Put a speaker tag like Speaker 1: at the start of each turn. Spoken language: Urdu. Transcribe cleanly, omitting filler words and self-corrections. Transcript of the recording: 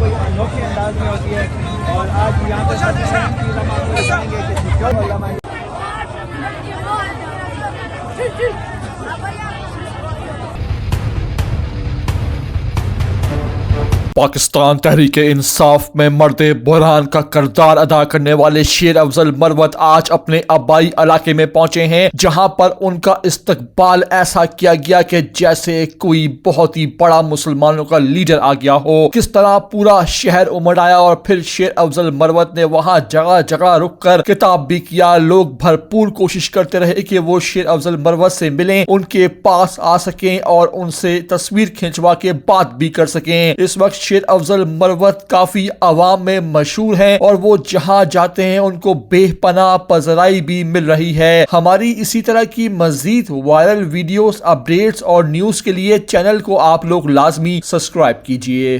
Speaker 1: کوئی انوکھے انداز میں ہوتی ہے، اور آج یہاں پہ سب سے اہم چیز ہم آپ کو بتائیں گے کہ کیوں علامہ
Speaker 2: پاکستان تحریک انصاف میں مرد بحران کا کردار ادا کرنے والے شیر افضل مروت آج اپنے آبائی علاقے میں پہنچے ہیں، جہاں پر ان کا استقبال ایسا کیا گیا کہ جیسے کوئی بہت ہی بڑا مسلمانوں کا لیڈر آ گیا ہو۔ کس طرح پورا شہر امڑ آیا اور پھر شیر افضل مروت نے وہاں جگہ جگہ رک کر خطاب بھی کیا۔ لوگ بھرپور کوشش کرتے رہے کہ وہ شیر افضل مروت سے ملیں، ان کے پاس آ سکیں اور ان سے تصویر کھنچوا کے بات بھی کر سکیں۔ اس وقت شیر افضل مروت کافی عوام میں مشہور ہیں اور وہ جہاں جاتے ہیں ان کو بے پناہ پذیرائی بھی مل رہی ہے۔ ہماری اسی طرح کی مزید وائرل ویڈیوز، اپڈیٹس اور نیوز کے لیے چینل کو آپ لوگ لازمی سبسکرائب کیجئے۔